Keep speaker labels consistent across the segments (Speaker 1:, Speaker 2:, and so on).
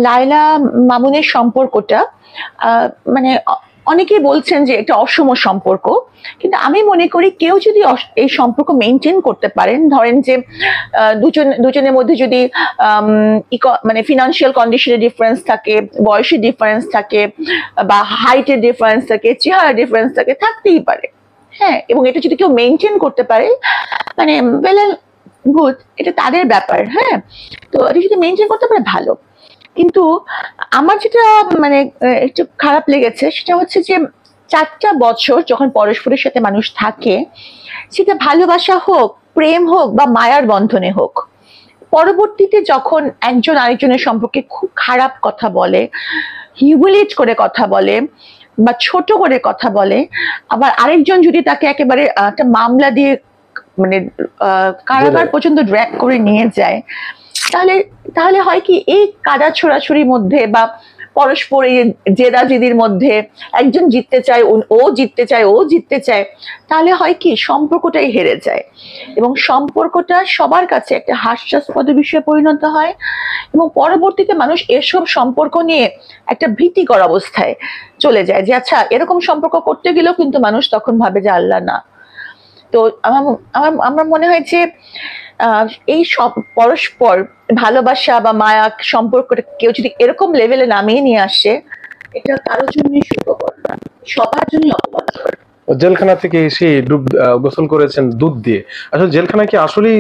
Speaker 1: লায়লা মামুনের সম্পর্কটা মানে অনেকেই বলছেন যে এটা অসম সম্পর্ক, কিন্তু আমি মনে করি কেউ যদি এই সম্পর্ক মেনটেন করতে পারেন, ধরেন যে দুজনের মধ্যে যদি মানে ফিনান্সিয়াল কন্ডিশনের ডিফারেন্স থাকে, বয়সের ডিফারেন্স থাকে, বা হাইটের ডিফারেন্স থাকে, চেহারা ডিফারেন্স থাকে, থাকতেই পারে। হ্যাঁ, এবং এটা যদি কেউ মেনটেন করতে পারে, মানে ওয়েল এন্ড গুড, এটা তাদের ব্যাপার। হ্যাঁ, তো এটা যদি মেনটেন করতে পারে ভালো। কিন্তু আমার যেটা মানে একটু খারাপ লেগেছে সেটা হচ্ছে যে 4টা বছর যখন পরস্পরের সাথে মানুষ থাকে, সেটা ভালোবাসা হোক, প্রেম হোক, বা মায়ার বন্ধনে হোক, পরবর্তীতে যখন একজন আরেকজনের সম্পর্কে খুব খারাপ কথা বলে, হিউমিলিয়েট করে কথা বলে, বা ছোট করে কথা বলে, আবার আরেকজন যদি তাকে একেবারে একটা মামলা দিয়ে মানে কারাগার পর্যন্ত ড্র্যাগ করে নিয়ে যায়, তাহলে তাহলে হয় কি, এই কাদা ছোড়াছুরির মধ্যে বা পরস্পরের জেদাজেদির মধ্যে একজন জিততে চায়, ও জিততে চায়, ও জিততে চায়, তাহলে হয় কি সম্পর্কটাই হেরে যায়, এবং সম্পর্কটা সবার কাছে একটা হাস্যাস্পদ বিষয়ে পরিণত হয়, এবং পরবর্তীতে মানুষ এসব সম্পর্ক নিয়ে একটা ভীতিকর অবস্থায় চলে যায়, যে আচ্ছা এরকম সম্পর্ক করতে গেলেও কিন্তু মানুষ তখন ভাবে যে আল্লাহ না। তো আমার মনে হয় যে এই সব পরস্পর ভালোবাসা বা মায়া সম্পর্কটা কেউ যদি এরকম লেভেলে নামিয়ে নিয়ে আসে, এটা কারোর জন্যই সুখকর না, সবার জন্যই অপমানকর।
Speaker 2: জেলখানা থেকে এসে গোসল করেছেন দুধ দিয়ে, আসলে জেলখানা কি আসলেই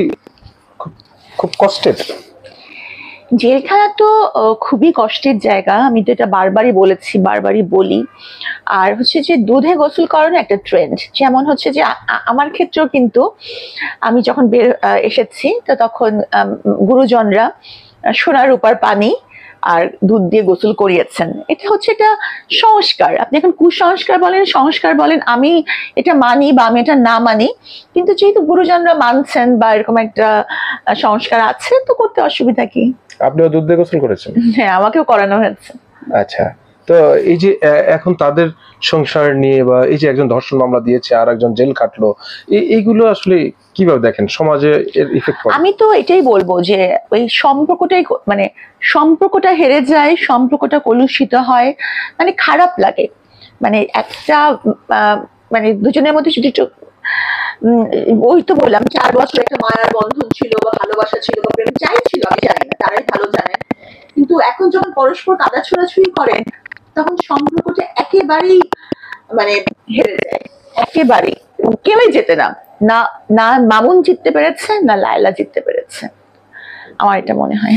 Speaker 2: খুব কষ্টের?
Speaker 1: জেলখানা তো খুবই কষ্টের জায়গা, আমি তো এটা বারবারই বলেছি, বারবারই বলি। আর হচ্ছে যে দুধে গোসল করানো একটা ট্রেন্ড, যেমন হচ্ছে যে আমার ক্ষেত্রেও কিন্তু আমি যখন এসেছি, তো তখন গুরুজনরা সোনার রূপার পানি আর দুধ দিয়ে গোসল করিয়েছেন। এটা হচ্ছে একটা সংস্কার, আপনি এখন কুসংস্কার বলেন, সংস্কার বলেন, আমি এটা মানি বা আমি এটা না মানি, কিন্তু যেহেতু গুরুজনরা মানছেন বা এরকম একটা সংস্কার আছে, তো করতে অসুবিধা কি?
Speaker 2: আপনিও দুধ দিয়ে গোসল করেছেন?
Speaker 1: হ্যাঁ, আমাকেও করানো হয়েছে।
Speaker 2: আচ্ছা, তো এই যে এখন তাদের সংসার নিয়ে, বা এই যে একজন ধর্ষণ মামলা দিয়েছে আর একজন জেল কাটলো, এইগুলো আসলে কিভাবে দেখেন, সমাজে এর ইফেক্ট পড়ে?
Speaker 1: আমি তো এটাই বলবো যে ওই সম্পর্কটাই মানে সম্পর্কটা হেরে যায়, সম্পর্কটা কলুষিত হয়, মানে খারাপ লাগে। মানে একটা মানে দুজনের মধ্যে যদি ওই তো বললাম 4 বছর একটা মায়ার বন্ধন ছিল, বা ভালোবাসা ছিল, বা প্রেম চাই ছিল, আমি জানি না, তারাই ভালো জানেন। কিন্তু এখন যখন পরস্পর কাদা ছোড়াছুড়ি করেন, তখন সম্পর্কটা একেবারেই মানে হেরে যায়, একেবারেই। কেউই যেতে না, না মামুন জিততে পেরেছে, না লায়লা জিততে পেরেছে, আমার এটা মনে হয়।